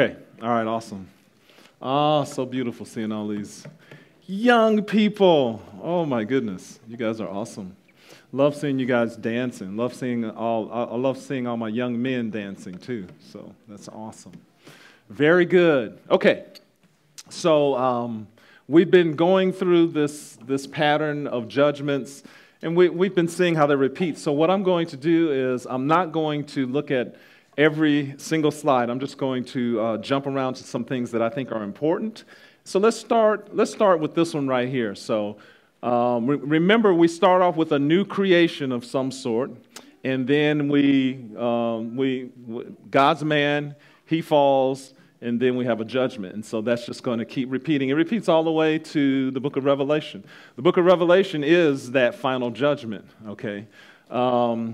Okay. All right. Awesome. Ah, so beautiful seeing all these young people. Oh my goodness, you guys are awesome. Love seeing you guys dancing. I love seeing all my young men dancing too. So that's awesome. Very good. Okay. So we've been going through this pattern of judgments, and we've been seeing how they repeat. So what I'm going to do is I'm not going to look at every single slide. I'm just going to jump around to some things that I think are important. So let's start with this one right here. So remember, we start off with a new creation of some sort, and then God's man, he falls, and then we have a judgment. And so that's just going to keep repeating. It repeats all the way to the book of Revelation. The book of Revelation is that final judgment, okay? So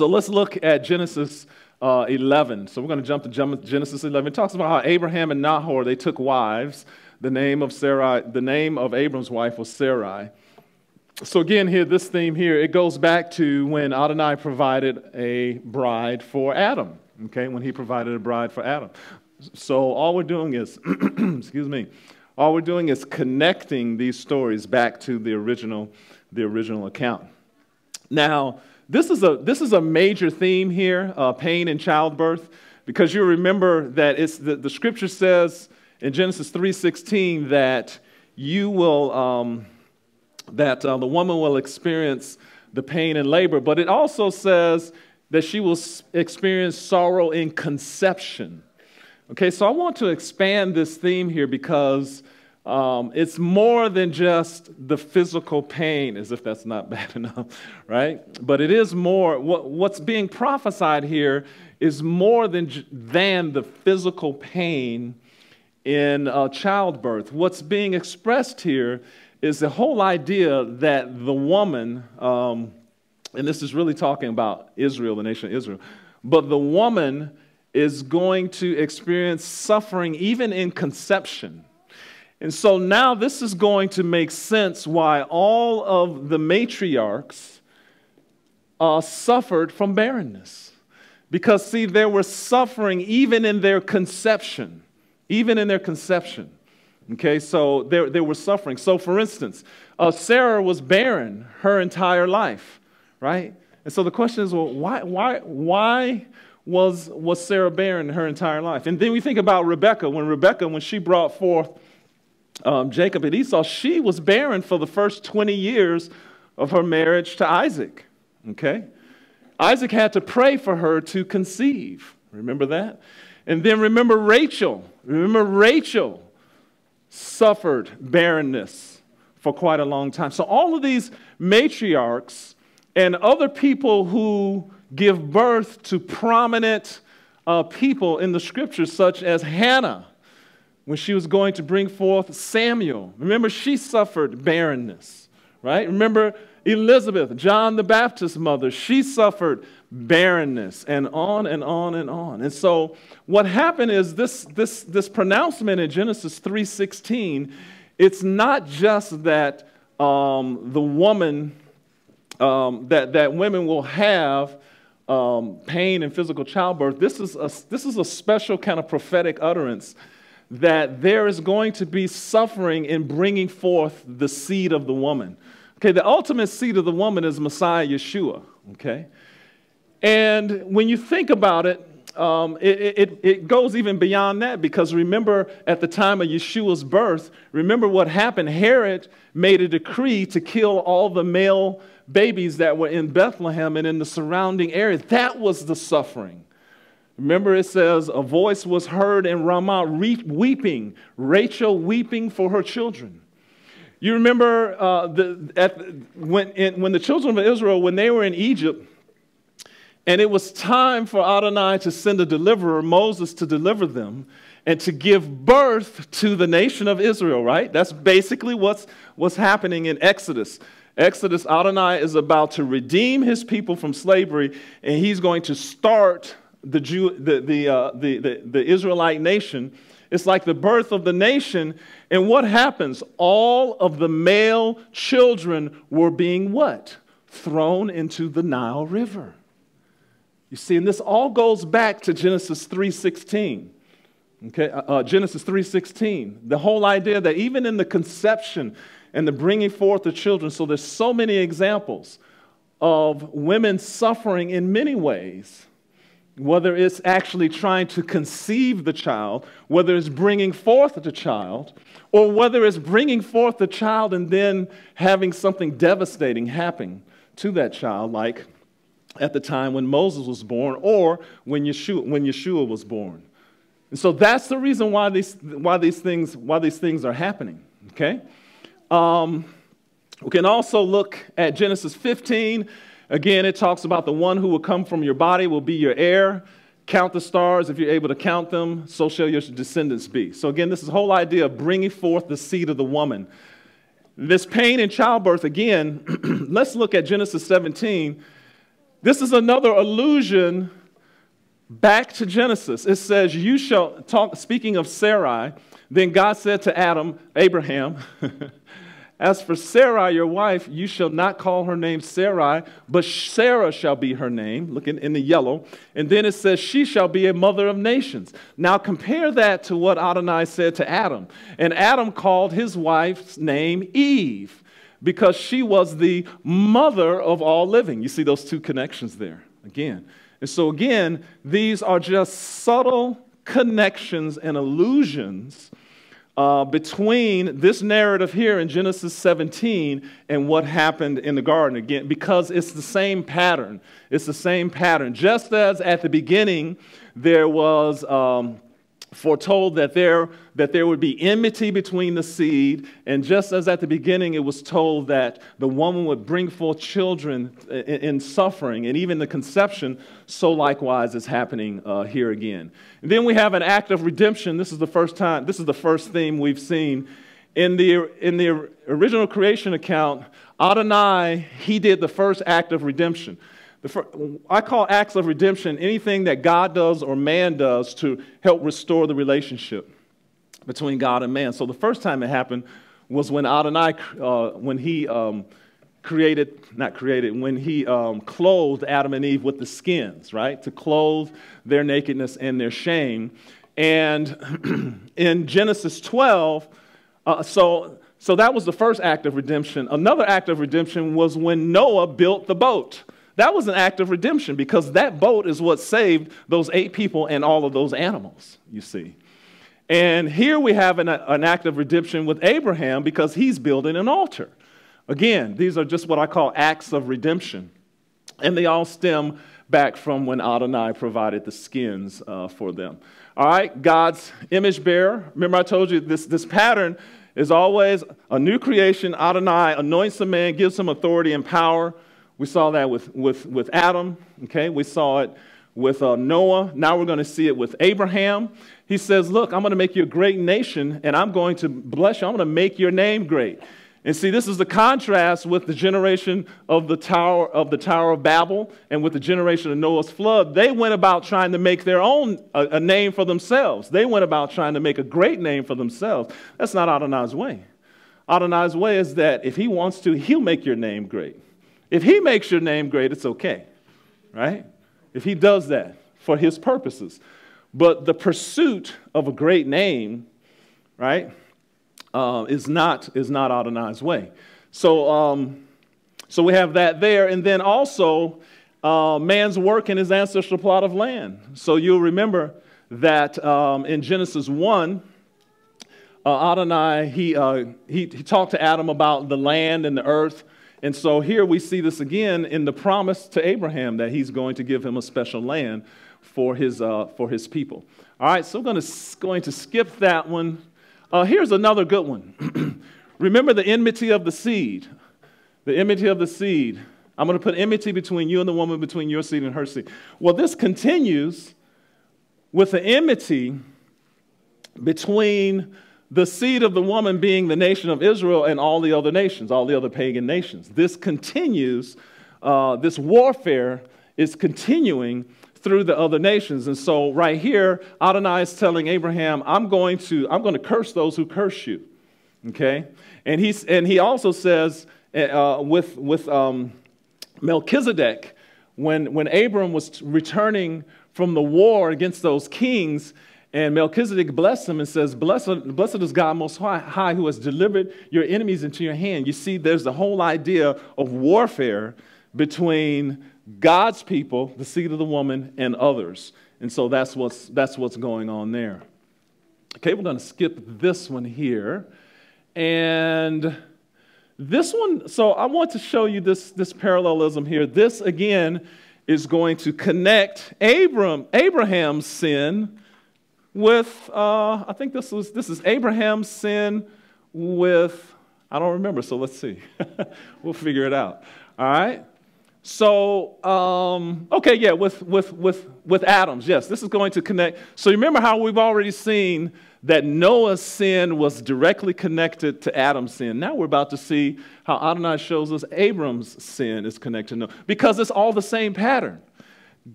let's look at Genesis 11. So we're going to jump to Genesis 11. It talks about how Abraham and Nahor, they took wives. The name of Abram's wife was Sarai. So again, here, this theme here, it goes back to when Adonai provided a bride for Adam, okay, when he provided a bride for Adam. So all we're doing is, excuse me, all we're doing is connecting these stories back to the original account. Now, this is a major theme here, pain in childbirth, because you remember that the scripture says in Genesis 3:16 that the woman will experience the pain in labor, but it also says that she will experience sorrow in conception. Okay, so I want to expand this theme here because it's more than just the physical pain, as if that's not bad enough, right? But it is more, what's being prophesied here is more than the physical pain in childbirth. What's being expressed here is the whole idea that the woman, and this is really talking about Israel, the nation of Israel, but the woman is going to experience suffering even in conception. And so now this is going to make sense why all of the matriarchs suffered from barrenness. Because, see, they were suffering even in their conception. Even in their conception. Okay, so they were suffering. So, for instance, Sarah was barren her entire life, right? And so the question is, well, why was Sarah barren her entire life? And then we think about Rebekah. When she brought forth Jacob and Esau, she was barren for the first 20 years of her marriage to Isaac. Okay? Isaac had to pray for her to conceive. Remember that? And then remember Rachel. Remember Rachel suffered barrenness for quite a long time. So all of these matriarchs and other people who give birth to prominent people in the scriptures, such as Hannah, when she was going to bring forth Samuel. Remember, she suffered barrenness, right? Remember Elizabeth, John the Baptist's mother, she suffered barrenness, and on and on and on. And so what happened is this pronouncement in Genesis 3:16, it's not just that the woman, that women will have pain and physical childbirth. This is a special kind of prophetic utterance that there is going to be suffering in bringing forth the seed of the woman. Okay, the ultimate seed of the woman is Messiah Yeshua, okay? And when you think about it, it goes even beyond that, because remember at the time of Yeshua's birth, remember what happened. Herod made a decree to kill all the male babies that were in Bethlehem and in the surrounding area. That was the suffering. Remember, it says, a voice was heard in Ramah weeping, Rachel weeping for her children. You remember when the children of Israel, when they were in Egypt, and it was time for Adonai to send a deliverer, Moses, to deliver them and to give birth to the nation of Israel, right? That's basically what's happening in Exodus. Exodus, Adonai is about to redeem his people from slavery, and he's going to start the Israelite nation. It's like the birth of the nation. And what happens? All of the male children were being what? Thrown into the Nile River. You see, and this all goes back to Genesis 3:16. Okay, Genesis 3:16, the whole idea that even in the conception and the bringing forth of children, so there's so many examples of women suffering in many ways, whether it's actually trying to conceive the child, whether it's bringing forth the child, or whether it's bringing forth the child and then having something devastating happen to that child, like at the time when Moses was born or when Yeshua was born. And so that's the reason why these things are happening, okay? We can also look at Genesis 15. Again, it talks about the one who will come from your body will be your heir. Count the stars. If you're able to count them, so shall your descendants be. So again, this is the whole idea of bringing forth the seed of the woman. This pain in childbirth, again, let's look at Genesis 17. This is another allusion back to Genesis. It says, you shall talk, speaking of Sarai, then God said to Abraham, as for Sarai, your wife, you shall not call her name Sarai, but Sarah shall be her name. Look in the yellow. And then it says, she shall be a mother of nations. Now compare that to what Adonai said to Adam. And Adam called his wife's name Eve, because she was the mother of all living. You see those two connections there again. And so again, these are just subtle connections and allusions between this narrative here in Genesis 17 and what happened in the garden, again, because it's the same pattern. It's the same pattern. Just as at the beginning there was foretold that there would be enmity between the seed, and just as at the beginning it was told that the woman would bring forth children in suffering and even the conception, so likewise is happening here again. And then we have an act of redemption. This is the first theme we've seen in the original creation account. Adonai, he did the first act of redemption. I call acts of redemption anything that God does or man does to help restore the relationship between God and man. So the first time it happened was when Adonai, when he clothed Adam and Eve with the skins, right? To clothe their nakedness and their shame. And in Genesis 12, so that was the first act of redemption. Another act of redemption was when Noah built the boat. That was an act of redemption because that boat is what saved those 8 people and all of those animals, you see. And here we have an act of redemption with Abraham because he's building an altar. Again, these are just what I call acts of redemption. And they all stem back from when Adonai provided the skins for them. All right, God's image bearer. Remember I told you this pattern is always a new creation. Adonai anoints a man, gives him authority and power. We saw that with Adam, okay? We saw it with Noah. Now we're going to see it with Abraham. He says, look, I'm going to make you a great nation, and I'm going to bless you. I'm going to make your name great. And see, this is the contrast with the generation of the Tower of Babel and with the generation of Noah's flood. They went about trying to make their own a name for themselves. They went about trying to make a great name for themselves. That's not Adonai's way. Adonai's way is that if he wants to, he'll make your name great. If he makes your name great, it's okay, right? If he does that for his purposes. But the pursuit of a great name, right, is not Adonai's way. So we have that there. And then also man's work in his ancestral plot of land. So you'll remember that in Genesis 1, Adonai, he talked to Adam about the land and the earth. And so here we see this again in the promise to Abraham that he's going to give him a special land for his people. All right, so we're going to skip that one. Here's another good one. Remember the enmity of the seed. The enmity of the seed. I'm going to put enmity between you and the woman, between your seed and her seed. Well, this continues with the enmity between the seed of the woman being the nation of Israel and all the other nations, all the other pagan nations. This continues, this warfare is continuing through the other nations. And so right here, Adonai is telling Abraham, I'm going to curse those who curse you. Okay? And he also says with Melchizedek, when Abram was returning from the war against those kings, And Melchizedek blessed him and says, blessed is God Most High who has delivered your enemies into your hand. You see, there's the whole idea of warfare between God's people, the seed of the woman, and others. And so that's what's going on there. Okay, we're going to skip this one here. And this one, so I want to show you this parallelism here. This, again, is going to connect Abraham's sin with, I think this is Abraham's sin with, I don't remember, so let's see. We'll figure it out. All right? So, okay, yeah, with Adam's, yes, this is going to connect. So you remember how we've already seen that Noah's sin was directly connected to Adam's sin. Now we're about to see how Adonai shows us Abram's sin is connected to Noah, because it's all the same pattern.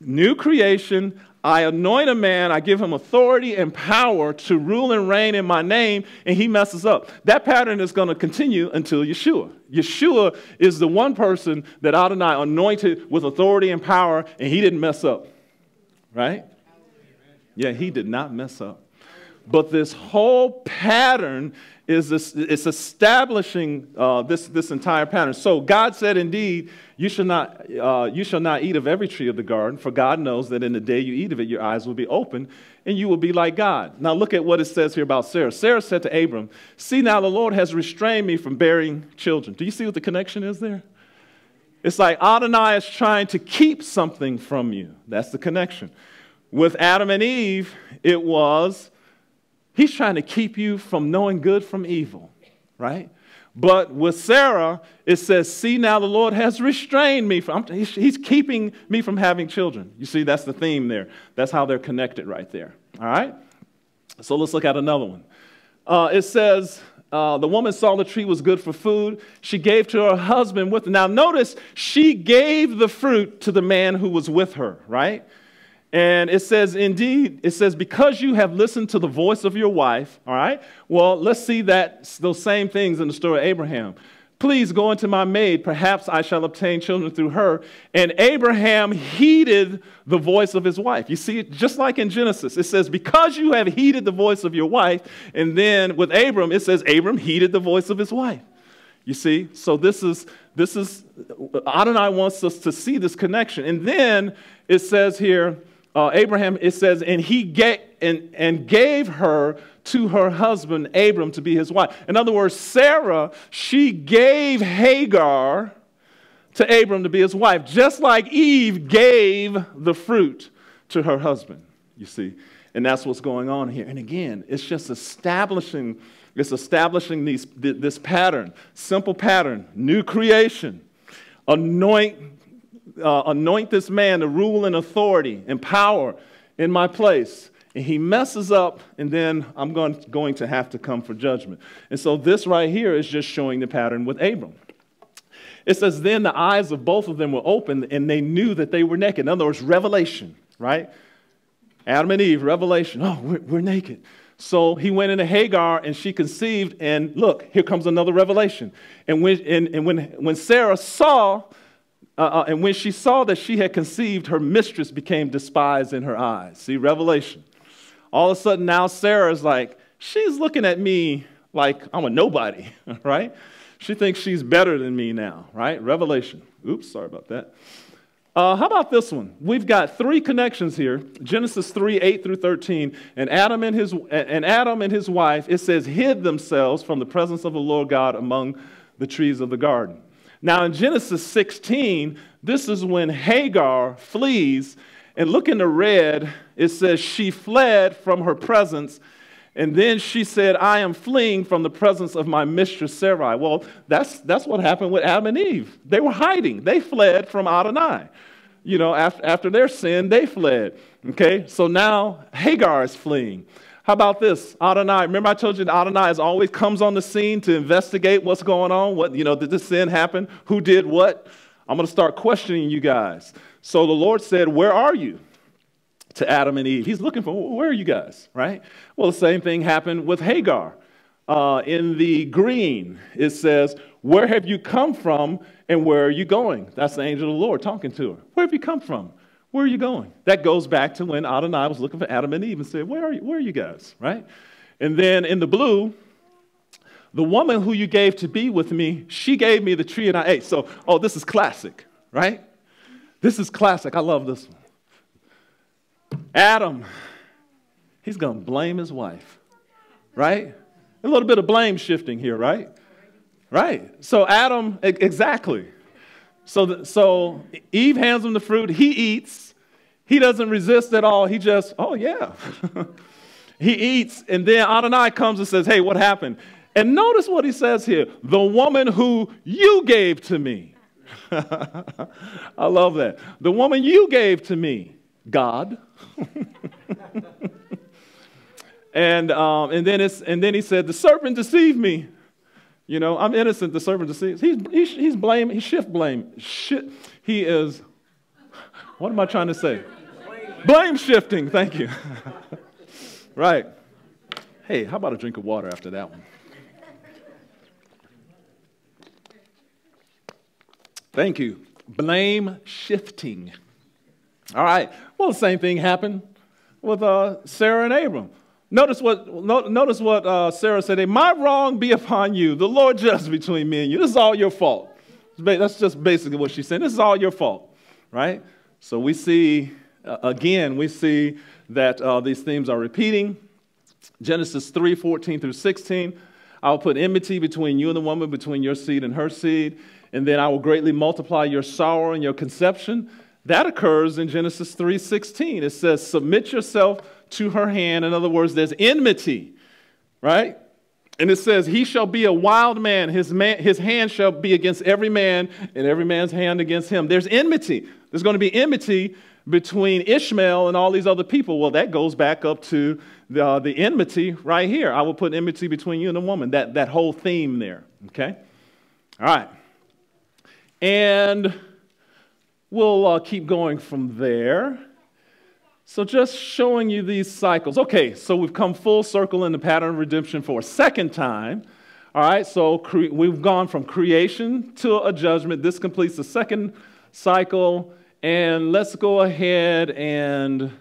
New creation, I anoint a man, I give him authority and power to rule and reign in my name, and he messes up. That pattern is going to continue until Yeshua. Yeshua is the one person that Adonai anointed with authority and power, and he didn't mess up. Right? Yeah, he did not mess up. But this whole pattern is it's establishing this entire pattern. So God said, indeed, you shall not eat of every tree of the garden, for God knows that in the day you eat of it, your eyes will be open, and you will be like God. Now look at what it says here about Sarah. Sarah said to Abram, see, now the Lord has restrained me from bearing children. Do you see what the connection is there? It's like Adonai is trying to keep something from you. That's the connection. With Adam and Eve, it was, he's trying to keep you from knowing good from evil, right? But with Sarah, it says, see, now the Lord has restrained me from, he's keeping me from having children. You see, that's the theme there. That's how they're connected right there, all right? So let's look at another one. It says, the woman saw the tree was good for food. She gave to her husband with her. Now notice, she gave the fruit to the man who was with her, right? And it says, indeed, it says, because you have listened to the voice of your wife, all right? Well, let's see those same things in the story of Abraham. Please go into my maid, perhaps I shall obtain children through her. And Abraham heeded the voice of his wife. You see, just like in Genesis, it says, because you have heeded the voice of your wife. And then with Abram, it says, Abram heeded the voice of his wife. You see, so this is Adonai wants us to see this connection. And then it says here, Abraham, it says, and he gave her to her husband, Abram, to be his wife. In other words, Sarah, she gave Hagar to Abram to be his wife, just like Eve gave the fruit to her husband, you see. And that's what's going on here. And again, it's just establishing this pattern, simple pattern, new creation, anoint this man to rule in authority and power in my place. And he messes up, and then I'm going to have to come for judgment. And so this right here is just showing the pattern with Abram. It says, then the eyes of both of them were opened, and they knew that they were naked. In other words, revelation, right? Adam and Eve, revelation. Oh, we're naked. So he went into Hagar, and she conceived, and look, here comes another revelation. And when Sarah saw... and when she saw that she had conceived, her mistress became despised in her eyes. See, revelation. All of a sudden now Sarah is like, she's looking at me like I'm a nobody, right? She thinks she's better than me now, right? Revelation. Oops, sorry about that. How about this one? We've got three connections here. Genesis 3, 8 through 13. And Adam and his wife, it says, hid themselves from the presence of the Lord God among the trees of the garden. Now in Genesis 16, this is when Hagar flees, and look in the red, it says she fled from her presence, and then she said, I am fleeing from the presence of my mistress Sarai. Well, that's what happened with Adam and Eve. They were hiding. They fled from Adonai. You know, after their sin, they fled. Okay, so now Hagar is fleeing. How about this? Adonai, remember I told you that Adonai always comes on the scene to investigate what's going on? Did this sin happen? Who did what? I'm going to start questioning you guys. So the Lord said, where are you? To Adam and Eve. He's looking for, where are you guys? Right? Well, the same thing happened with Hagar. In the green, it says, where have you come from and where are you going? That's the angel of the Lord talking to her. Where have you come from? Where are you going? That goes back to when Adonai was looking for Adam and Eve and said, where are you guys, right? And then in the blue, the woman who you gave to be with me, she gave me the tree and I ate. So, this is classic, right? This is classic. I love this one. Adam, he's going to blame his wife, right? A little bit of blame shifting here, right? Right. So Adam, exactly. So Eve hands him the fruit. He eats. He doesn't resist at all. He just, oh, yeah. He eats, and then Adonai comes and says, hey, what happened? And notice what he says here. The woman who you gave to me. I love that. The woman you gave to me, God. and then he said, the serpent deceived me. You know, I'm innocent. The serpent deceives. He's blame. He shift blame. He is. What am I trying to say? Blame shifting. Thank you. Right. Hey, how about a drink of water after that one? Thank you. Blame shifting. All right. Well, the same thing happened with Sarah and Abram. Notice what Sarah said. My wrong be upon you. The Lord judge between me and you. This is all your fault. That's just basically what she's saying. This is all your fault, right? So we see, again, that these themes are repeating. Genesis 3:14 through 16. I will put enmity between you and the woman, between your seed and her seed. And then I will greatly multiply your sorrow and your conception. That occurs in Genesis 3:16. It says, submit yourself to her hand. In other words, there's enmity, right? And it says, he shall be a wild man. His hand shall be against every man, and every man's hand against him. There's enmity. There's going to be enmity between Ishmael and all these other people. Well, that goes back up to the enmity right here. I will put enmity between you and the woman. That whole theme there, okay? All right. And we'll keep going from there. So just showing you these cycles. Okay, so we've come full circle in the pattern of redemption for a second time. All right, so we've gone from creation to a judgment. This completes the second cycle. And let's go ahead and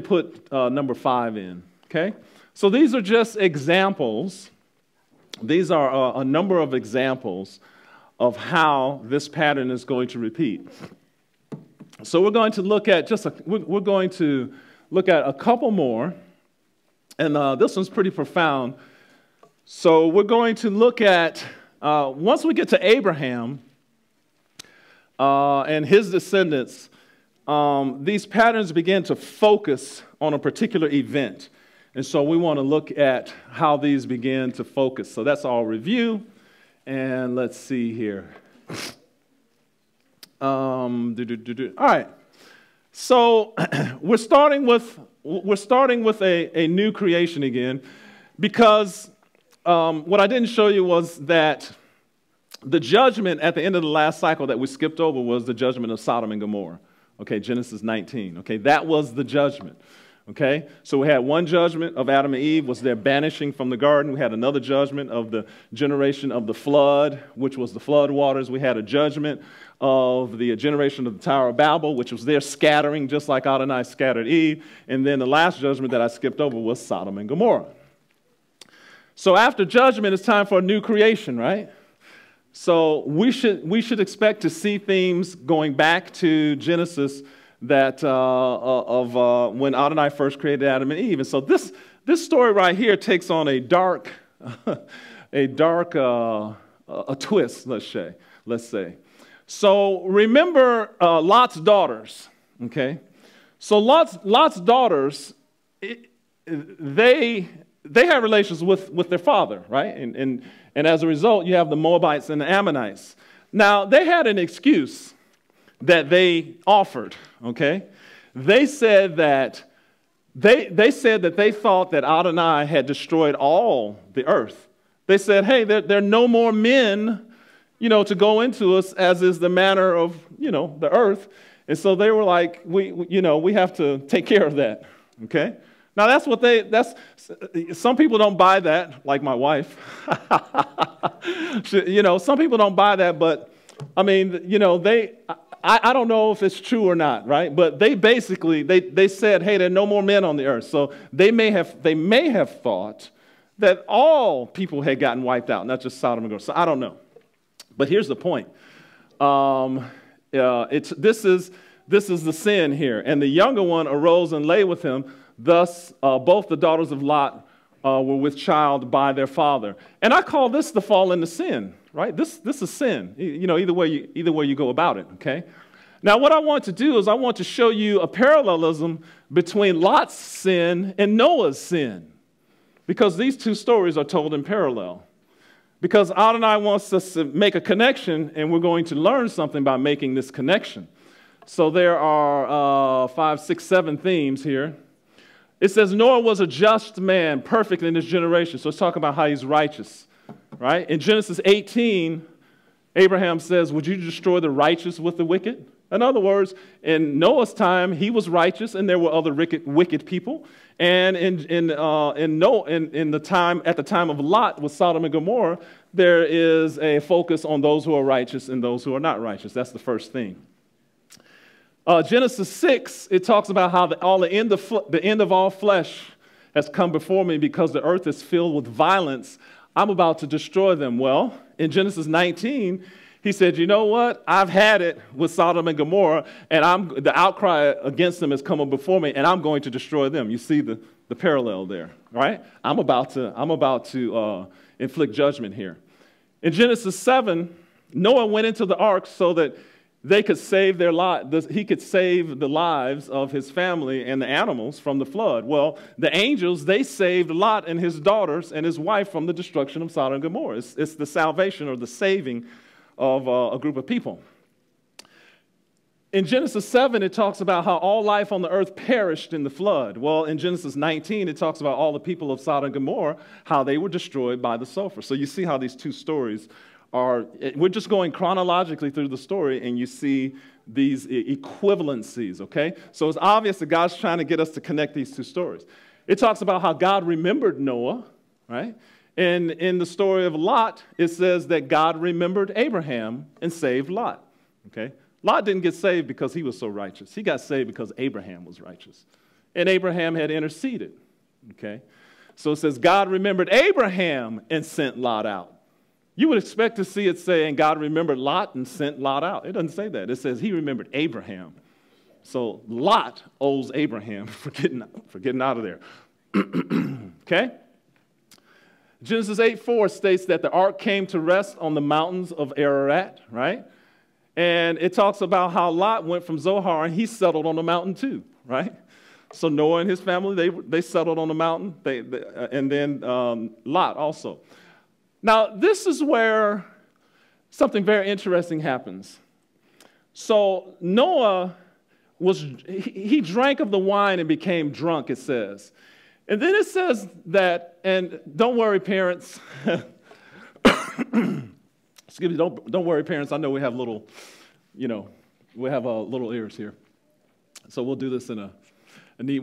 put number 5 in, okay? So these are just examples. These are a number of examples of how this pattern is going to repeat. So we're going to look at a couple more, and this one's pretty profound. So we're going to look at once we get to Abraham and his descendants, these patterns begin to focus on a particular event. And so we want to look at how these begin to focus. So that's our review. And let's see here. All right. So we're starting with a new creation again, because what I didn't show you was that the judgment at the end of the last cycle that we skipped over was the judgment of Sodom and Gomorrah. Okay, Genesis 19. Okay, that was the judgment. Okay, so we had one judgment of Adam and Eve, was their banishing from the garden. We had another judgment of the generation of the flood, which was the flood waters. We had a judgment of the generation of the Tower of Babel, which was their scattering, just like Adonai scattered Eve. And then the last judgment that I skipped over was Sodom and Gomorrah. So after judgment, it's time for a new creation, right? So we should expect to see themes going back to Genesis that when Adonai first created Adam and Eve. And so this story right here takes on a dark twist, let's say. So remember Lot's daughters, okay? So Lot's daughters, they have relations with their father, right? And as a result, you have the Moabites and the Ammonites. Now, they had an excuse that they offered, okay? They said that they thought that Adonai had destroyed all the earth. They said, hey, there are no more men, to go into us, as is the manner of, the earth. And so they were like, we have to take care of that, okay? Now, some people don't buy that, like my wife. Some people don't buy that, but I mean, you know, I don't know if it's true or not, right? But they basically, they said, hey, there are no more men on the earth. So they may have thought that all people had gotten wiped out, not just Sodom and Gomorrah. So I don't know. But here's the point. This is the sin here. And the younger one arose and lay with him. Thus, both the daughters of Lot were with child by their father. And I call this the fall into sin, right? This is sin. You know, either way you go about it, okay? Now, what I want to do is I want to show you a parallelism between Lot's sin and Noah's sin, because these two stories are told in parallel. Because Adonai wants us to make a connection, and we're going to learn something by making this connection. So there are 5, 6, 7 themes here. It says Noah was a just man, perfect in his generation. So let's talk about how he's righteous, right? In Genesis 18, Abraham says, would you destroy the righteous with the wicked? In other words, in Noah's time, he was righteous, and there were other wicked people. And at the time of Lot with Sodom and Gomorrah, there is a focus on those who are righteous and those who are not righteous. That's the first thing. Genesis 6, it talks about how the end of all flesh has come before me because the earth is filled with violence. I'm about to destroy them. Well, in Genesis 19, he said, you know what? I've had it with Sodom and Gomorrah, and the outcry against them has come up before me, and I'm going to destroy them. You see the parallel there, right? I'm about to inflict judgment here. In Genesis 7, Noah went into the ark so that they could save he could save the lives of his family and the animals from the flood. Well, the angels, they saved Lot and his daughters and his wife from the destruction of Sodom and Gomorrah. It's the salvation or the saving of a group of people. In Genesis 7, it talks about how all life on the earth perished in the flood. Well, in Genesis 19, it talks about all the people of Sodom and Gomorrah, how they were destroyed by the sulfur. So you see how these two stories we're just going chronologically through the story, and you see these equivalencies, okay? So it's obvious that God's trying to get us to connect these two stories. It talks about how God remembered Noah, right? And in the story of Lot, it says that God remembered Abraham and saved Lot, okay? Lot didn't get saved because he was so righteous. He got saved because Abraham was righteous. And Abraham had interceded, okay? So it says God remembered Abraham and sent Lot out. You would expect to see it say, and God remembered Lot and sent Lot out. It doesn't say that. It says he remembered Abraham. So Lot owes Abraham for getting out of there. Okay? Genesis 8:4 states that the ark came to rest on the mountains of Ararat, right? And it talks about how Lot went from Zohar and he settled on the mountain too, right? So Noah and his family, they settled on the mountain, and then Lot also. Now, this is where something very interesting happens. So Noah he drank of the wine and became drunk, it says. And then it says that, and don't worry, parents. Excuse me, don't worry, parents. I know we have little, we have little ears here. So we'll do this in a neat,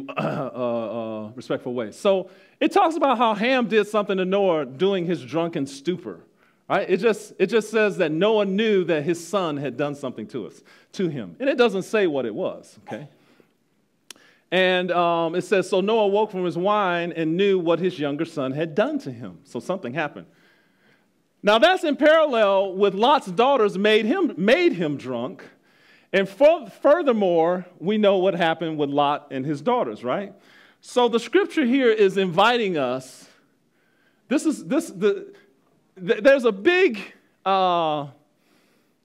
respectful way. So it talks about how Ham did something to Noah during his drunken stupor. Right? It just says that Noah knew that his son had done something to him. And it doesn't say what it was, okay? And it says, so Noah woke from his wine and knew what his younger son had done to him. So something happened. Now that's in parallel with Lot's daughters made him drunk. And furthermore, we know what happened with Lot and his daughters, right? So the scripture here is inviting us. There's a big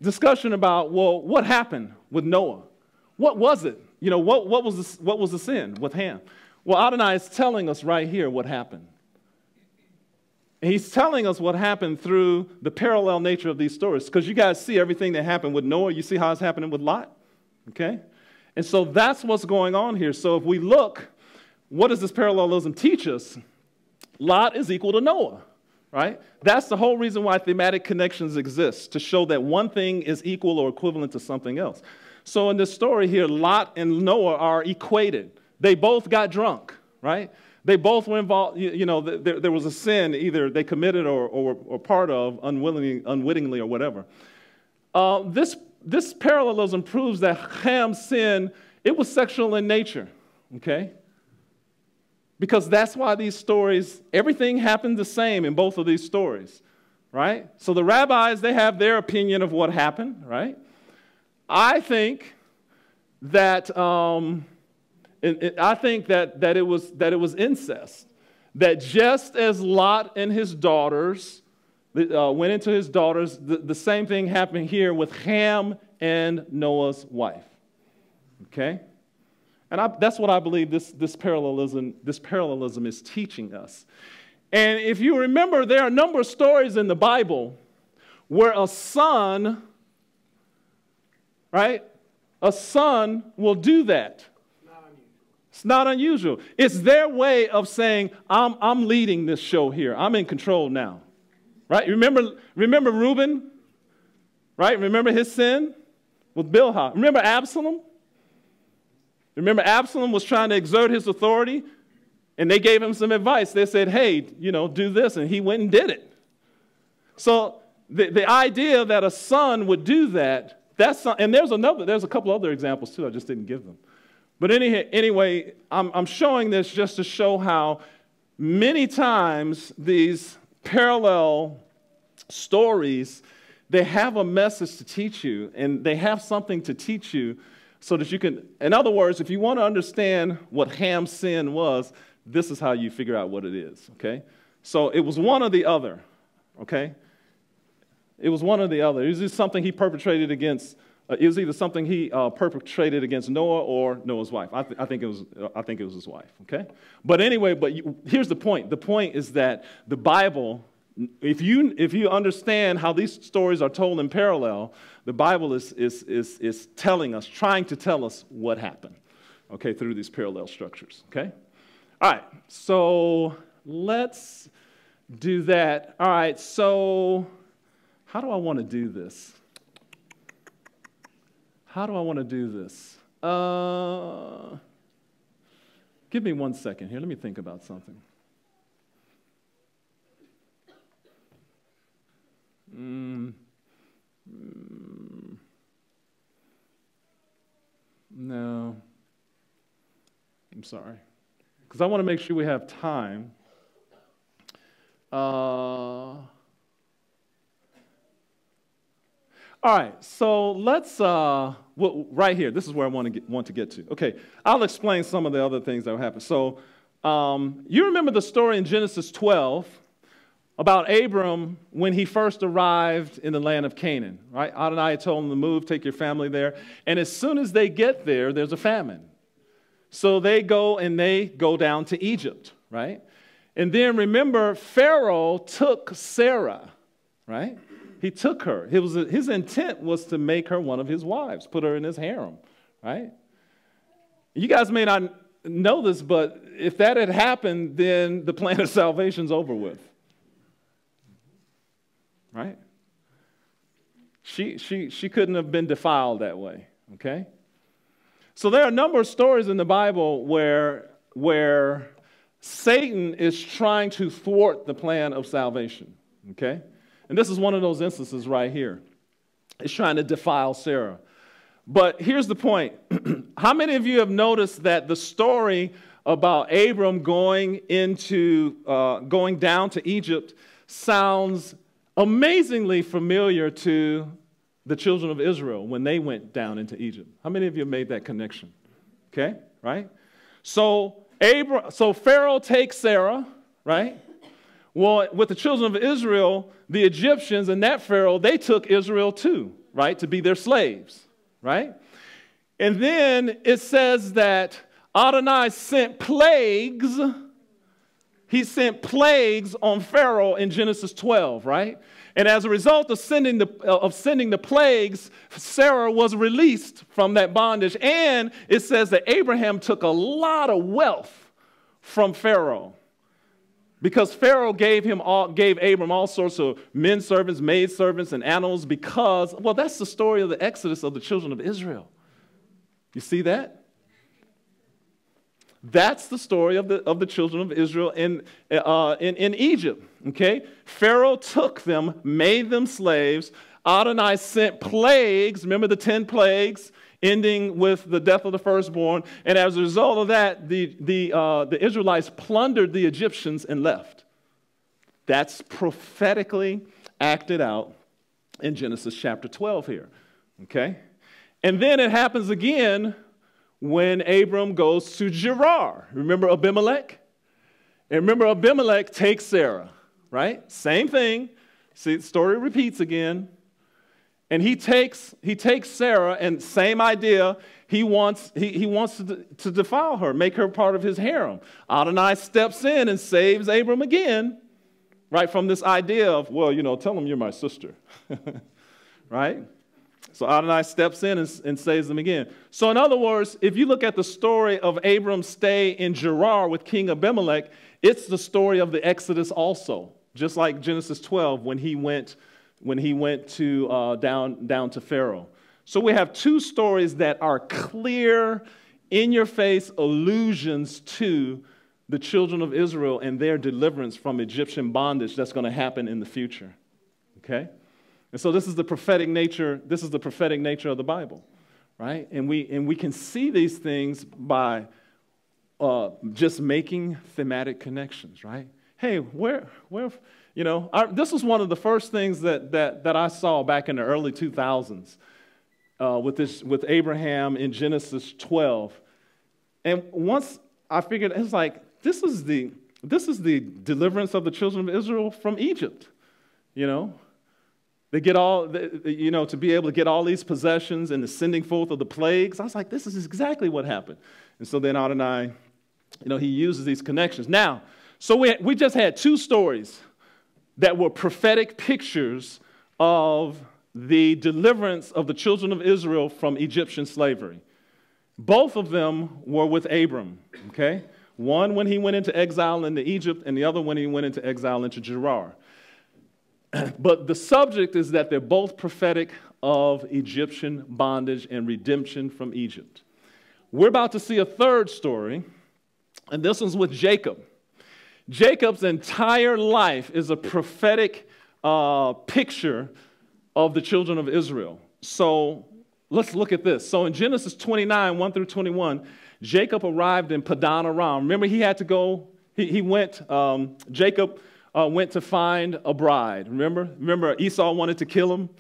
discussion about, well, what happened with Noah? What was it? What was the sin with Ham? Well, Adonai is telling us right here what happened. And he's telling us what happened through the parallel nature of these stories. Because you guys see everything that happened with Noah. You see how it's happening with Lot? Okay? And so that's what's going on here. So if we look, what does this parallelism teach us? Lot is equal to Noah, right? That's the whole reason why thematic connections exist, to show that one thing is equal or equivalent to something else. So in this story here, Lot and Noah are equated. They both got drunk, right? They both were involved, there was a sin either they committed or part of unwittingly or whatever. This parallelism proves that Ham's sin, it was sexual in nature, okay? Because that's why these stories, everything happened the same in both of these stories, right? So the rabbis, they have their opinion of what happened, right? I think that that it was incest. That just as Lot and his daughters went into his daughters, the same thing happened here with Ham and Noah's wife. Okay? And that's what I believe this parallelism is teaching us. And if you remember, there are a number of stories in the Bible where a son, right? A son will do that. It's not unusual. It's their way of saying, I'm leading this show here. I'm in control now. Right? Remember Reuben? Right? Remember his sin with Bilhah? Remember Absalom? Remember Absalom was trying to exert his authority, and they gave him some advice. They said, hey, do this, and he went and did it. So the idea that a son would do that, and there's a couple other examples too, I just didn't give them. But anyway, I'm showing this just to show how many times these parallel stories, they have a message to teach you, and they have something to teach you so that you can, in other words, if you want to understand what Ham's sin was, this is how you figure out what it is, okay? So it was one or the other, okay? It was one or the other. It was just something he perpetrated against, it was either something he perpetrated against Noah or Noah's wife. I think it was his wife, okay? But anyway, here's the point. The point is that the Bible, if you understand how these stories are told in parallel, the Bible is telling us, trying to tell us what happened, okay, through these parallel structures, okay? All right, so let's do that. All right, so how do I want to do this? How do I want to do this? Give me 1 second here. Let me think about something. No. I'm sorry. Because I want to make sure we have time. All right, so let's, right here, this is where I want to get to. Okay, I'll explain some of the other things that will happen. So you remember the story in Genesis 12 about Abram when he first arrived in the land of Canaan, right? Adonai told him to move, take your family there. And as soon as they get there, there's a famine. So they go down to Egypt, right? And then remember, Pharaoh took Sarah, right? He took her. His intent was to make her one of his wives, put her in his harem, right? You guys may not know this, but if that had happened, then the plan of salvation's over with, right? She couldn't have been defiled that way, okay? So there are a number of stories in the Bible where Satan is trying to thwart the plan of salvation, okay? And this is one of those instances right here. It's trying to defile Sarah. But here's the point. How many of you have noticed that the story about Abram going down to Egypt sounds amazingly familiar to the children of Israel when they went down into Egypt? How many of you have made that connection? Okay, right? So Pharaoh takes Sarah, right? Well, with the children of Israel, the Egyptians and that Pharaoh, they took Israel too, right, to be their slaves, right? And then it says that Adonai sent plagues. He sent plagues on Pharaoh in Genesis 12, right? And as a result of sending the plagues, Sarah was released from that bondage. And it says that Abraham took a lot of wealth from Pharaoh, because Pharaoh gave Abram all sorts of men servants, maid servants, and animals because, well, that's the story of the Exodus of the children of Israel. You see that? That's the story of the children of Israel in Egypt, okay? Pharaoh took them, made them slaves. Adonai sent plagues. Remember the 10 plagues, ending with the death of the firstborn. And as a result of that, the Israelites plundered the Egyptians and left. That's prophetically acted out in Genesis chapter 12 here. Okay? And then it happens again when Abram goes to Gerar. Remember Abimelech? And remember Abimelech takes Sarah, right? Same thing. See, the story repeats again. And he takes Sarah, and same idea. He wants to defile her, make her part of his harem. Adonai steps in and saves Abram again, right, from this idea of, well, tell him you're my sister, right? So Adonai steps in and saves them again. So in other words, if you look at the story of Abram's stay in Gerar with King Abimelech, it's the story of the Exodus also, just like Genesis 12 when he went to down to Pharaoh. So we have two stories that are clear, in-your-face allusions to the children of Israel and their deliverance from Egyptian bondage that's going to happen in the future. Okay? And so this is the prophetic nature. This is the prophetic nature of the Bible, right? And we can see these things by just making thematic connections, right? Hey, where this was one of the first things that I saw back in the early 2000s with Abraham in Genesis 12. And once I figured, it's like, this is the deliverance of the children of Israel from Egypt, They get all, to be able to get all these possessions and the sending forth of the plagues. I was like, this is exactly what happened. And so then Adonai, he uses these connections. Now, so we just had two stories that were prophetic pictures of the deliverance of the children of Israel from Egyptian slavery. Both of them were with Abram, okay? One when he went into exile into Egypt, and the other when he went into exile into Gerar. But the subject is that they're both prophetic of Egyptian bondage and redemption from Egypt. We're about to see a third story, and this one's with Jacob. Jacob's entire life is a prophetic picture of the children of Israel. So let's look at this. So in Genesis 29, 1 through 21, Jacob arrived in Padan Aram. Remember, he had to go, Jacob went to find a bride. Remember, Esau wanted to kill him,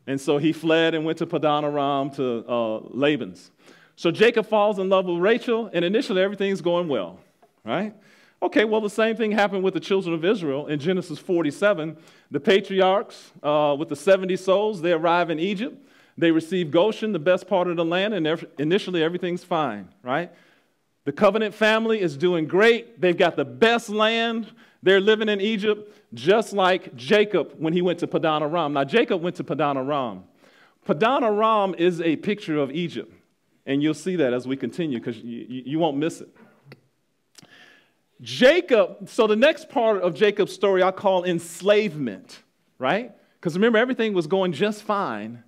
and so he fled and went to Padan Aram to Laban's. So Jacob falls in love with Rachel, and initially everything's going well, right? Okay, well, the same thing happened with the children of Israel in Genesis 47. The patriarchs with the 70 souls, they arrive in Egypt. They receive Goshen, the best part of the land, and initially everything's fine, right? The covenant family is doing great. They've got the best land. They're living in Egypt, just like Jacob when he went to Padan Aram. Now, Jacob went to Padan Aram. Padan Aram is a picture of Egypt, and you'll see that as we continue because you won't miss it. Jacob, so the next part of Jacob's story I call enslavement, right? Because remember, everything was going just fine.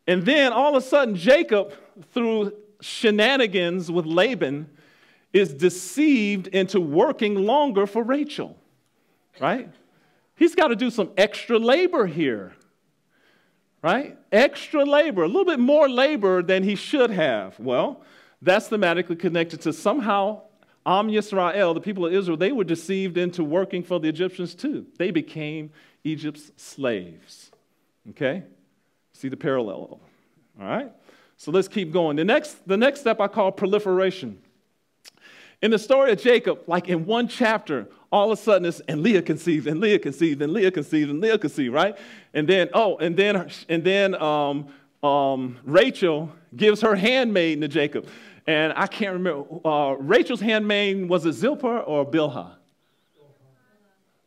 And then all of a sudden, Jacob, through shenanigans with Laban, is deceived into working longer for Rachel, right? He's got to do some extra labor here, right? Extra labor, a little bit more labor than he should have. Well, that's thematically connected to somehow Am Yisrael, the people of Israel, they were deceived into working for the Egyptians too. They became Egypt's slaves, okay? See the parallel, all right? So let's keep going. The next step I call proliferation. In the story of Jacob, like in one chapter, all of a sudden it's, and Leah conceived, and Leah conceived, and Leah conceived, and Leah conceived, right? And then Rachel gives her handmaiden to Jacob. And I can't remember, Rachel's handmaiden, was it Zilpah or Bilhah?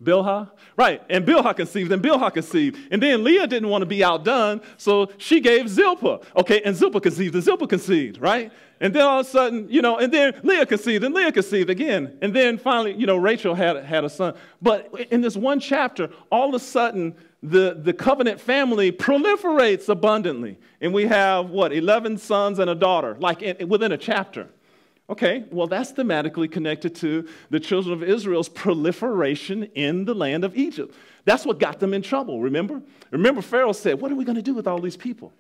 Bilhah? Right, and Bilhah conceived, and Bilhah conceived. And then Leah didn't want to be outdone, so she gave Zilpah. Okay, and Zilpah conceived, and Zilpah conceived, right? And then all of a sudden, and then Leah conceived, and Leah conceived again. And then finally, Rachel had a son. But in this one chapter, all of a sudden, the covenant family proliferates abundantly. And we have, 11 sons and a daughter, within a chapter. Okay, well, that's thematically connected to the children of Israel's proliferation in the land of Egypt. That's what got them in trouble, remember? Remember, Pharaoh said, what are we going to do with all these people?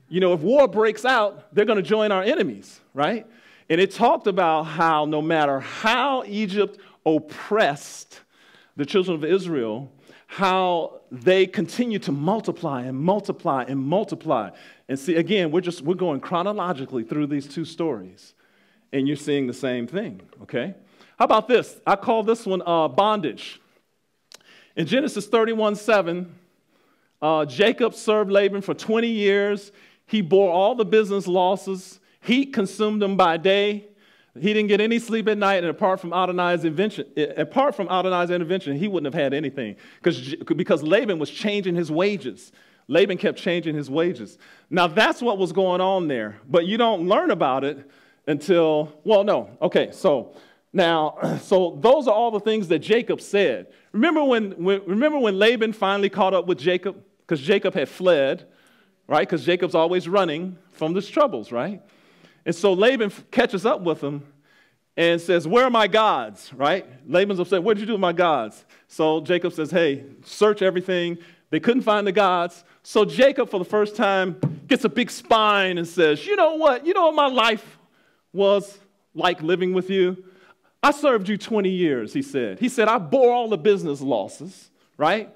You know, if war breaks out, they're going to join our enemies, right? And it talked about how no matter how Egypt oppressed the children of Israel, how they continue to multiply and multiply and multiply. And see, again, we're going chronologically through these two stories. And you're seeing the same thing, okay? How about this? I call this one bondage. In Genesis 31:7, Jacob served Laban for 20 years. He bore all the business losses. Heat consumed him by day. He didn't get any sleep at night, and apart from Adonai's intervention, he wouldn't have had anything because Laban was changing his wages. Laban kept changing his wages. Now, that's what was going on there, but you don't learn about it until, well, no. Okay, so those are all the things that Jacob said. Remember when Laban finally caught up with Jacob? Because Jacob had fled, right? Because Jacob's always running from his troubles, right? And so Laban catches up with him and says, where are my gods, right? Laban's upset, what did you do with my gods? So Jacob says, hey, search everything. They couldn't find the gods. So Jacob, for the first time, gets a big spine and says, you know what? You know what my life was like living with you? I served you 20 years, he said. He said, I bore all the business losses, right?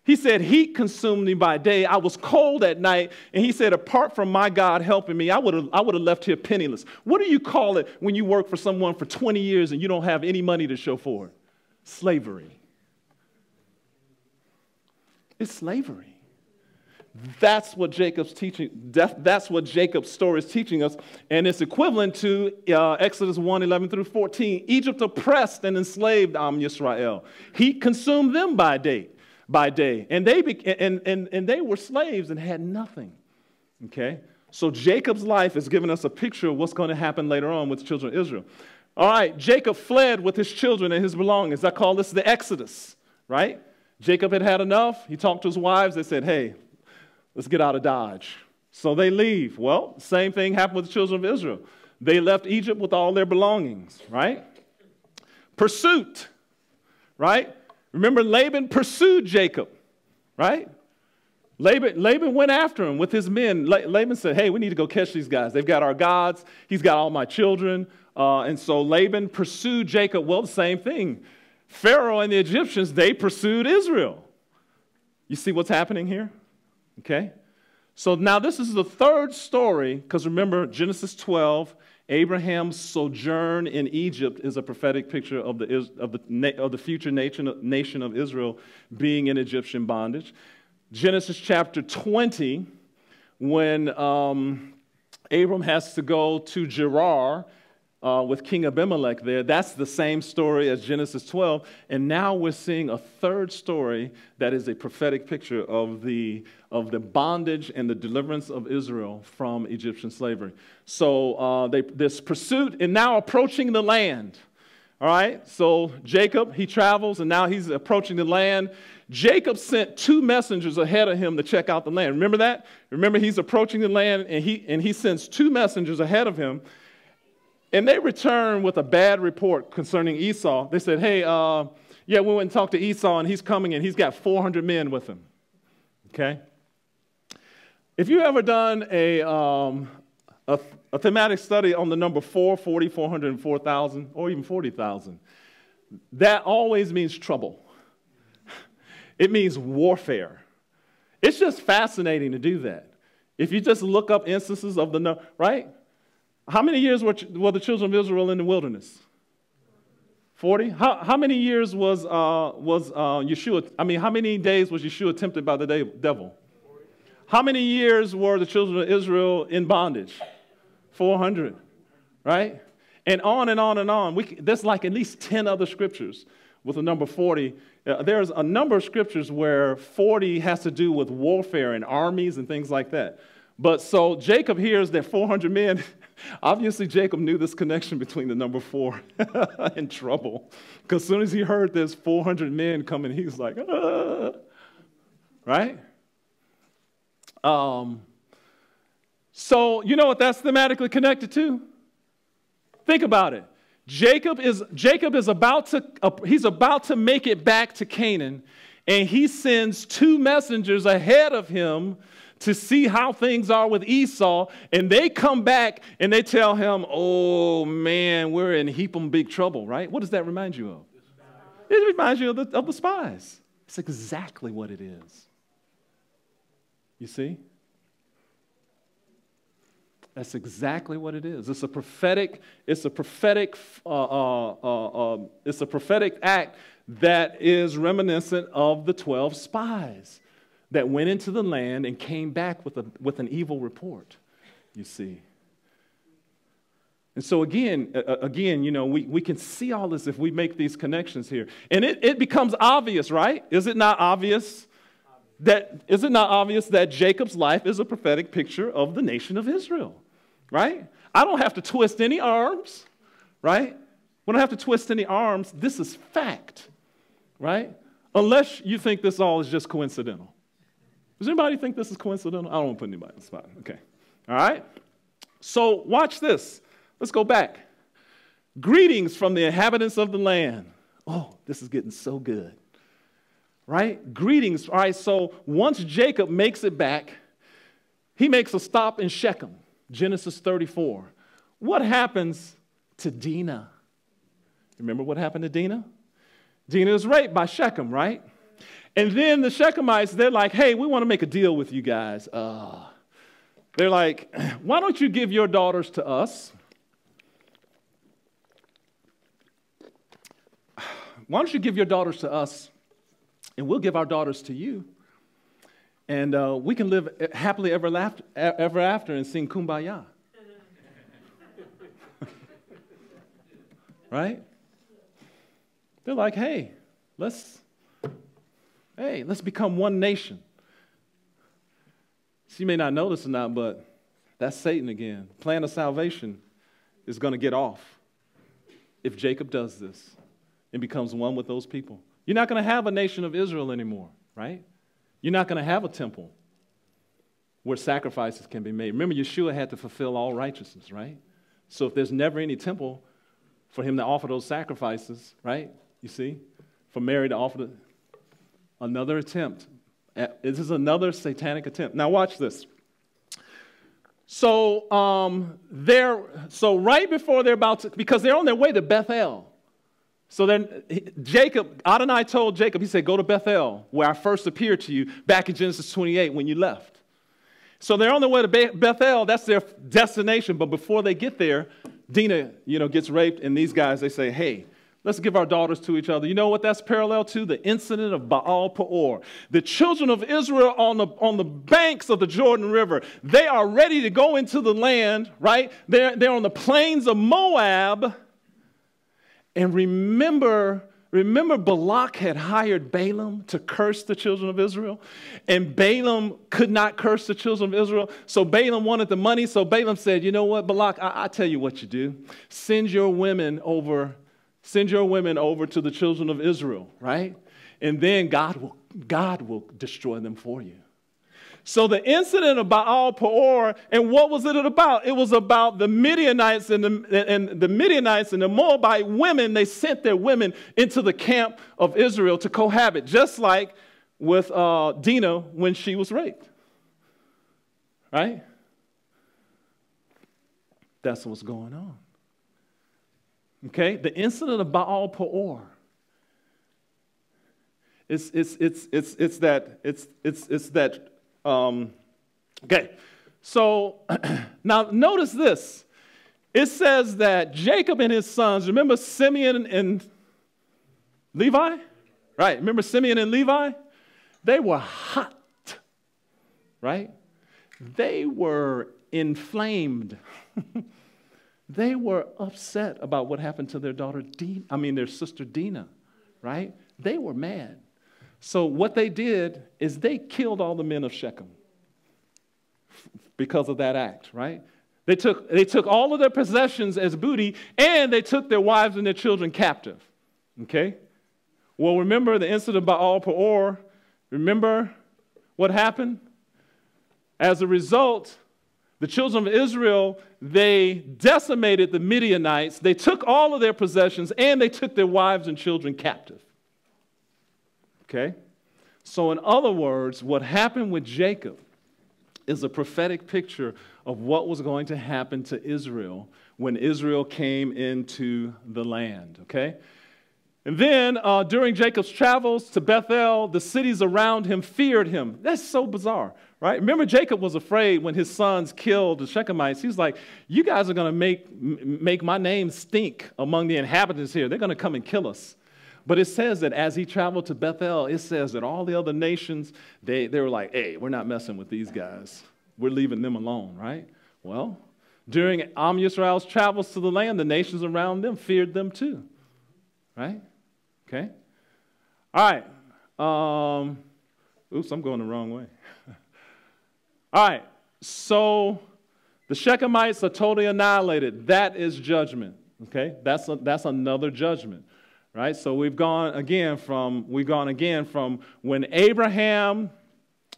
He said, heat consumed me by day. I was cold at night. And he said, apart from my God helping me, I would have left here penniless. What do you call it when you work for someone for 20 years and you don't have any money to show for it? Slavery. It's slavery. That's what Jacob's teaching. That's what Jacob's story is teaching us, and it's equivalent to Exodus 1:11 through 14. Egypt oppressed and enslaved Yisrael. He consumed them by day, and they were slaves and had nothing. Okay, so Jacob's life is giving us a picture of what's going to happen later on with the children of Israel. All right, Jacob fled with his children and his belongings. I call this the Exodus. Right? Jacob had had enough. He talked to his wives. They said, "Hey, let's get out of Dodge." So they leave. Well, same thing happened with the children of Israel. They left Egypt with all their belongings, right? Pursuit, right? Remember, Laban pursued Jacob, right? Laban went after him with his men. Laban said, hey, we need to go catch these guys. They've got our gods. He's got all my children. And so Laban pursued Jacob. Well, the same thing. Pharaoh and the Egyptians, they pursued Israel. You see what's happening here? Okay, so now this is the third story, because remember, Genesis 12, Abraham's sojourn in Egypt is a prophetic picture of the future nation of Israel being in Egyptian bondage. Genesis chapter 20, when Abram has to go to Gerar with King Abimelech there, that's the same story as Genesis 12. And now we're seeing a third story that is a prophetic picture of the bondage and the deliverance of Israel from Egyptian slavery. So this pursuit and now approaching the land. All right, so Jacob, he travels and now he's approaching the land. Jacob sent 2 messengers ahead of him to check out the land. Remember that? Remember, he's approaching the land and he sends 2 messengers ahead of him. And they returned with a bad report concerning Esau. They said, hey, we went and talked to Esau, and he's coming, and he's got 400 men with him. Okay? If you've ever done a thematic study on the number 4, 40, 400, and 4,000, or even 40,000, that always means trouble. It means warfare. It's just fascinating to do that. If you just look up instances of the number, right? How many years were the children of Israel in the wilderness? 40? How many years was Yeshua? I mean, how many days was Yeshua tempted by the devil? 40. How many years were the children of Israel in bondage? 400, right? And on and on and on. There's like at least 10 other scriptures with the number 40. There's a number of scriptures where 40 has to do with warfare and armies and things like that. But so Jacob hears that 400 men. Obviously, Jacob knew this connection between the number 4 and trouble. Because as soon as he heard there's 400 men coming, he was like, right? So you know what that's thematically connected to? Think about it. Jacob is about to make it back to Canaan, and he sends 2 messengers ahead of him to see how things are with Esau, and they come back and they tell him, oh man, we're in heaping big trouble, right? What does that remind you of? It reminds you of the spies. It's exactly what it is. You see? That's exactly what it is. It's a prophetic act that is reminiscent of the 12 spies that went into the land and came back with an evil report, you see. And so again, you know, we can see all this if we make these connections here. And it becomes obvious, right? Is it not obvious that Jacob's life is a prophetic picture of the nation of Israel, right? I don't have to twist any arms, right? We don't have to twist any arms. This is fact, right? Unless you think this all is just coincidental. Does anybody think this is coincidental? I don't want to put anybody on the spot. Okay. All right? So watch this. Let's go back. Greetings from the inhabitants of the land. Oh, this is getting so good. Right? Greetings. All right, so once Jacob makes it back, he makes a stop in Shechem, Genesis 34. What happens to Dinah? Remember what happened to Dinah? Dinah is raped by Shechem, right? And then the Shechemites, they're like, hey, we want to make a deal with you guys. They're like, why don't you give your daughters to us? Why don't you give your daughters to us, and we'll give our daughters to you, and we can live happily ever after and sing Kumbaya. Right? They're like, hey, let's become one nation. So you may not know this or not, but that's Satan again. The plan of salvation is going to get off if Jacob does this and becomes one with those people. You're not going to have a nation of Israel anymore, right? You're not going to have a temple where sacrifices can be made. Remember, Yeshua had to fulfill all righteousness, right? So if there's never any temple for him to offer those sacrifices, right? You see? For Mary to offer another attempt. This is another satanic attempt. Now watch this. So right before they're about to, because they're on their way to Bethel. So then Adonai told Jacob, he said, go to Bethel, where I first appeared to you back in Genesis 28 when you left. So they're on their way to Bethel. That's their destination. But before they get there, Dinah, gets raped. And these guys, they say, hey, let's give our daughters to each other. You know what that's parallel to? The incident of Baal Peor. The children of Israel on the banks of the Jordan River, they are ready to go into the land, right? They're on the plains of Moab. And remember Balak had hired Balaam to curse the children of Israel? And Balaam could not curse the children of Israel. So Balaam wanted the money. So Balaam said, you know what, Balak, I tell you what you do. Send your women over to the children of Israel, right? And then God will destroy them for you. So the incident of Baal Peor, and what was it about? It was about the Midianites and the Moabite women. They sent their women into the camp of Israel to cohabit, just like with Dinah when she was raped. Right? That's what's going on. Okay? The incident of Baal Peor. It's that. Okay, so now notice this. It says that Jacob and his sons, remember Simeon and Levi? Right, remember Simeon and Levi? They were hot, right? They were inflamed. They were upset about what happened to their sister Dinah, right? They were mad. So what they did is they killed all the men of Shechem because of that act, right? They took all of their possessions as booty, and they took their wives and their children captive, okay? Well, remember the incident of Baal Peor. Remember what happened? As a result, The children of Israel, they decimated the Midianites. They took all of their possessions, and they took their wives and children captive. Okay? So in other words, what happened with Jacob is a prophetic picture of what was going to happen to Israel when Israel came into the land. Okay? And then during Jacob's travels to Bethel, the cities around him feared him. That's so bizarre, right? Remember, Jacob was afraid when his sons killed the Shechemites. He's like, you guys are going to make my name stink among the inhabitants here. They're going to come and kill us. But it says that as he traveled to Bethel, it says that all the other nations, they were like, hey, we're not messing with these guys. We're leaving them alone, right? Well, during Yisrael's travels to the land, the nations around them feared them too, right? Okay? All right. Oops, I'm going the wrong way. All right. So the Shechemites are totally annihilated. That is judgment. Okay? That's another judgment. Right? So we've gone again from when Abraham,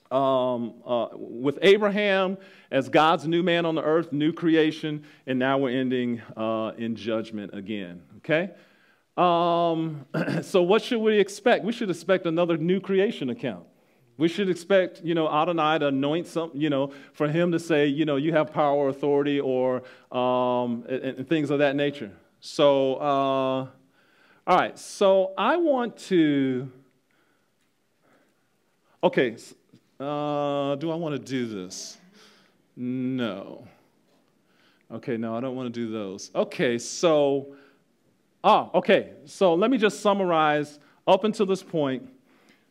with Abraham as God's new man on the earth, new creation, and now we're ending in judgment again. Okay? So what should we expect? We should expect another new creation account. We should expect, Adonai to anoint something, for him to say, you have power or authority or and things of that nature. So, all right. So I want to, okay. Do I want to do this? No. Okay, no, I don't want to do those. Okay, so... okay, so let me just summarize up until this point.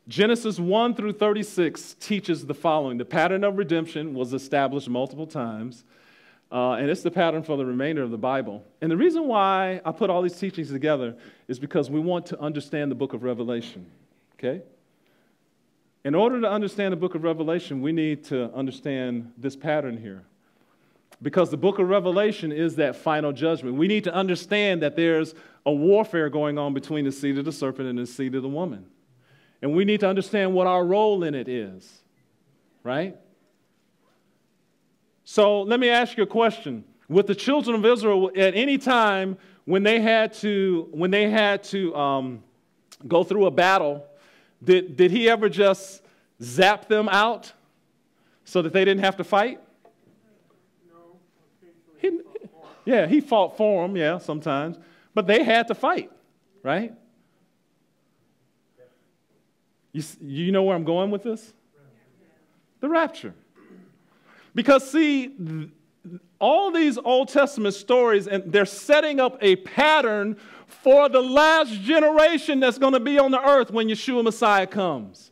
Genesis 1 through 36 teaches the following. The pattern of redemption was established multiple times, and it's the pattern for the remainder of the Bible. And the reason why I put all these teachings together is because we want to understand the book of Revelation, okay? In order to understand the book of Revelation, we need to understand this pattern here. Because the book of Revelation is that final judgment. We need to understand that there's a warfare going on between the seed of the serpent and the seed of the woman. And we need to understand what our role in it is, right? So let me ask you a question. With the children of Israel, at any time when they had to go through a battle, did he ever just zap them out so that they didn't have to fight? He fought for them, sometimes. But they had to fight, right? You know where I'm going with this? The rapture. Because, see, all these Old Testament stories, and they're setting up a pattern for the last generation that's going to be on the earth when Yeshua Messiah comes.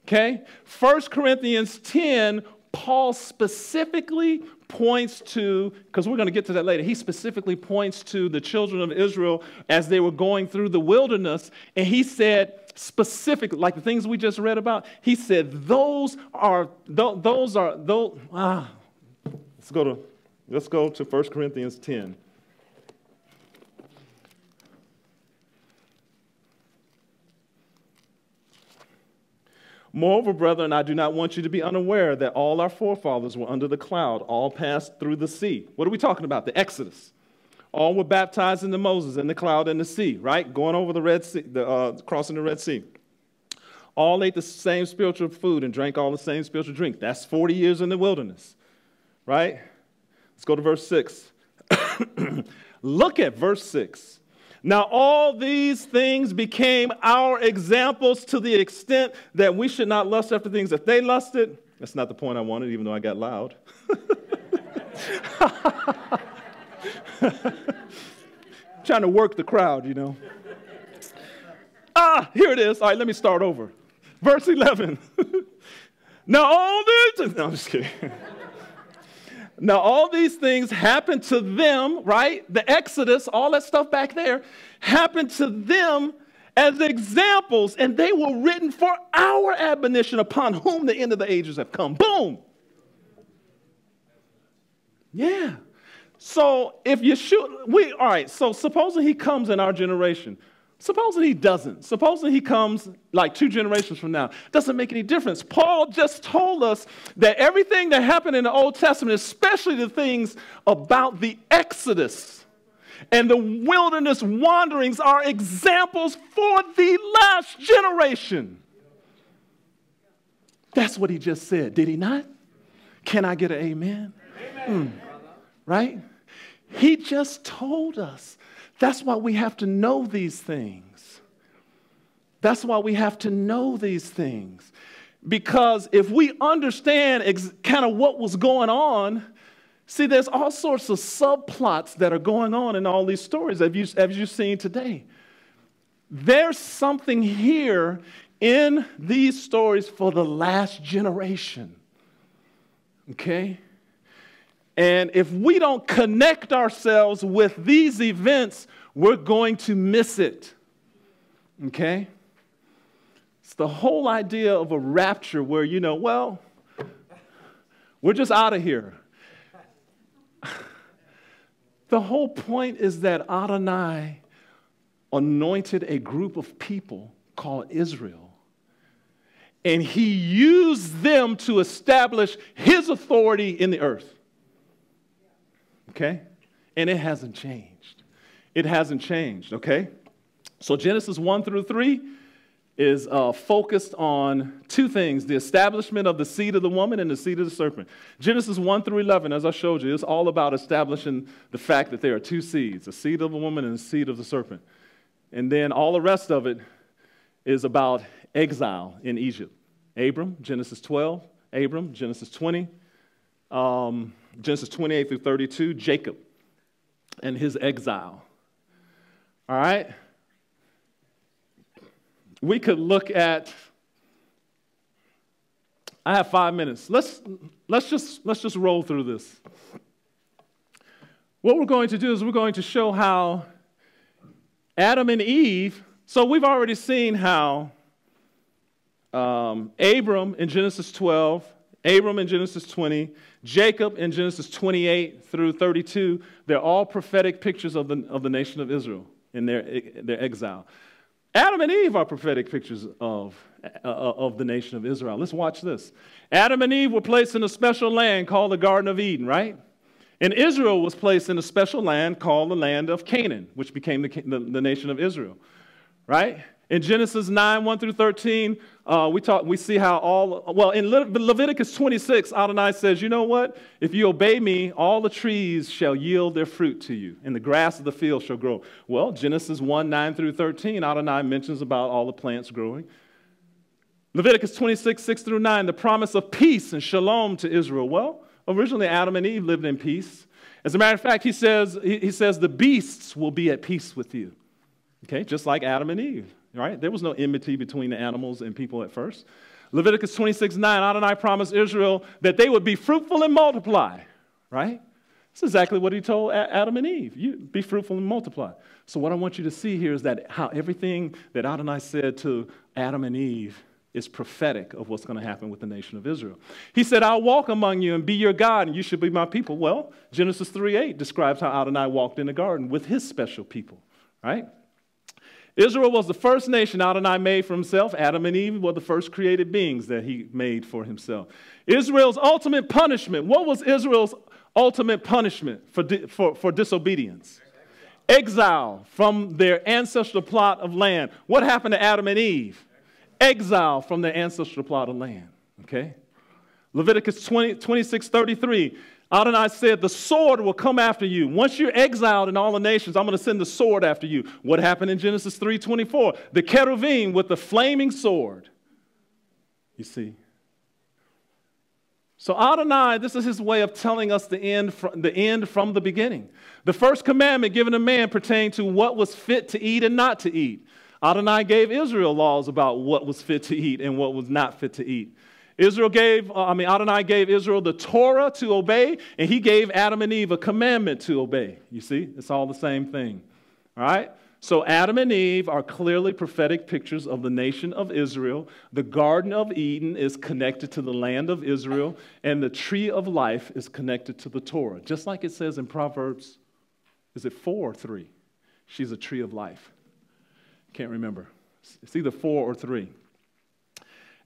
Okay? 1 Corinthians 10, Paul specifically points to, because we're going to get to that later, he specifically points to the children of Israel as they were going through the wilderness, and he said specifically, like the things we just read about, he said let's go to 1 Corinthians 10. Moreover, brethren, I do not want you to be unaware that all our forefathers were under the cloud, all passed through the sea. What are we talking about? The Exodus. All were baptized into Moses in the cloud and the sea, right? Going over the Red Sea, crossing the Red Sea. All ate the same spiritual food and drank all the same spiritual drink. That's 40 years in the wilderness, right? Let's go to verse 6. Look at verse 6. Now all these things became our examples to the extent that we should not lust after things that they lusted. That's not the point I wanted, even though I got loud. Trying to work the crowd, here it is. All right, let me start over. Verse 11. Now all these... No, I'm just kidding. Now, all these things happened to them, right? The Exodus, all that stuff back there, happened to them as examples, and they were written for our admonition upon whom the end of the ages have come. Boom! Yeah. So, if Yeshua, all right, so supposing he comes in our generation, Supposing he doesn't. Supposing he comes like 2 generations from now. Doesn't make any difference. Paul just told us that everything that happened in the Old Testament, especially the things about the Exodus and the wilderness wanderings, are examples for the last generation. That's what he just said, did he not? Can I get an amen? Amen. Right? He just told us. That's why we have to know these things. That's why we have to know these things. Because if we understand kind of what was going on, see, there's all sorts of subplots that are going on in all these stories, as you've seen today. There's something here in these stories for the last generation. Okay? And if we don't connect ourselves with these events, we're going to miss it. Okay? It's the whole idea of a rapture where, well, we're just out of here. The whole point is that Adonai anointed a group of people called Israel. And he used them to establish his authority in the earth. Okay? And it hasn't changed. It hasn't changed, okay? So Genesis 1 through 3 is focused on 2 things, the establishment of the seed of the woman and the seed of the serpent. Genesis 1 through 11, as I showed you, is all about establishing the fact that there are 2 seeds, the seed of the woman and the seed of the serpent. And then all the rest of it is about exile in Egypt. Abram, Genesis 12, Abram, Genesis 20, Genesis 28 through 32, Jacob and his exile. All right? We could look at, I have 5 minutes. Let's just roll through this. What we're going to do is we're going to show how Adam and Eve, so we've already seen how Abram in Genesis 12, Abram in Genesis 20, Jacob in Genesis 28 through 32, they're all prophetic pictures of the nation of Israel in their exile. Adam and Eve are prophetic pictures of the nation of Israel. Let's watch this. Adam and Eve were placed in a special land called the Garden of Eden, right? And Israel was placed in a special land called the land of Canaan, which became the nation of Israel, right? In Genesis 9, 1 through 13, we see how in Leviticus 26, Adonai says, you know what? If you obey me, all the trees shall yield their fruit to you, and the grass of the field shall grow. Well, Genesis 1, 9 through 13, Adonai mentions about all the plants growing. Leviticus 26, 6 through 9, the promise of peace and shalom to Israel. Well, originally Adam and Eve lived in peace. As a matter of fact, he says the beasts will be at peace with you. Okay, just like Adam and Eve. Right? There was no enmity between the animals and people at first. Leviticus 26, 9, Adonai promised Israel that they would be fruitful and multiply. Right? That's exactly what he told Adam and Eve. You be fruitful and multiply. So what I want you to see here is that how everything that Adonai said to Adam and Eve is prophetic of what's going to happen with the nation of Israel. He said, I'll walk among you and be your God, and you should be my people. Well, Genesis 3:8 describes how Adonai walked in the garden with his special people. Right? Israel was the first nation Adonai made for himself. Adam and Eve were the first created beings that he made for himself. Israel's ultimate punishment. What was Israel's ultimate punishment for disobedience? Exile from their ancestral plot of land. What happened to Adam and Eve? Exile from their ancestral plot of land. Okay? Leviticus 26:33. Adonai said, the sword will come after you. Once you're exiled in all the nations, I'm going to send the sword after you. What happened in Genesis 3:24? The cherubim with the flaming sword. You see? So Adonai, this is his way of telling us the end from the beginning. The first commandment given to man pertained to what was fit to eat and not to eat. Adonai gave Israel laws about what was fit to eat and what was not fit to eat. Adonai gave Israel the Torah to obey, and he gave Adam and Eve a commandment to obey. You see, it's all the same thing. All right? So Adam and Eve are clearly prophetic pictures of the nation of Israel. The Garden of Eden is connected to the land of Israel, and the tree of life is connected to the Torah. Just like it says in Proverbs, is it 4 or 3? She's a tree of life. Can't remember. It's either 4 or 3.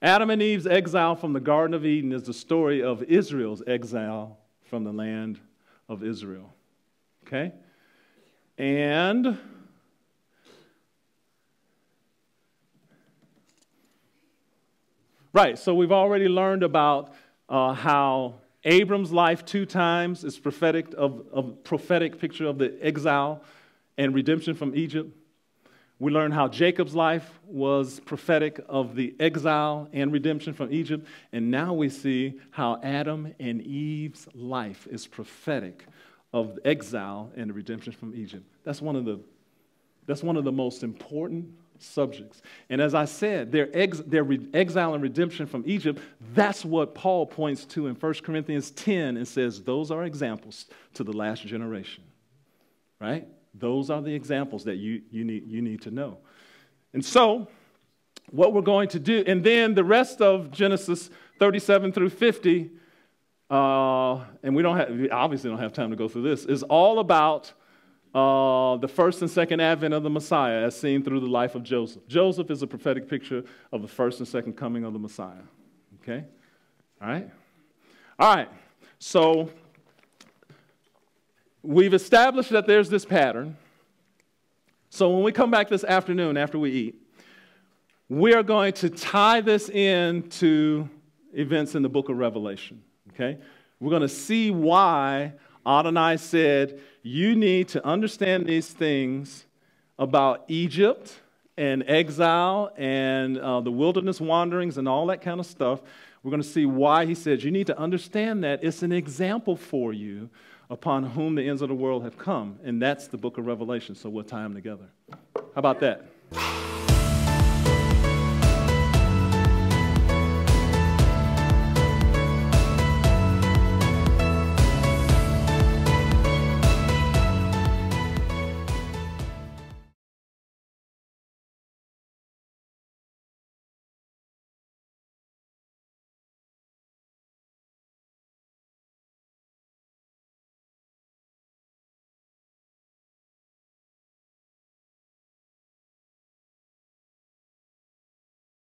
Adam and Eve's exile from the Garden of Eden is the story of Israel's exile from the land of Israel. Okay? And right, so we've already learned about how Abram's life 2 times is prophetic picture of the exile and redemption from Egypt. We learned how Jacob's life was prophetic of the exile and redemption from Egypt. And now we see how Adam and Eve's life is prophetic of exile and the redemption from Egypt. That's one of the most important subjects. And as I said, their exile and redemption from Egypt, that's what Paul points to in 1 Corinthians 10 and says those are examples to the last generation. Right? Those are the examples that you need to know. And so, what we're going to do, and then the rest of Genesis 37 through 50, and we obviously don't have time to go through this, is all about the first and second advent of the Messiah as seen through the life of Joseph. Joseph is a prophetic picture of the first and second coming of the Messiah. Okay? All right? All right. So, we've established that there's this pattern. So when we come back this afternoon after we eat, we are going to tie this into events in the book of Revelation. Okay? We're going to see why Adonai said, you need to understand these things about Egypt and exile and the wilderness wanderings and all that kind of stuff. We're going to see why he said, you need to understand that it's an example for you upon whom the ends of the world have come. And that's the book of Revelation, so we'll tie them together. How about that?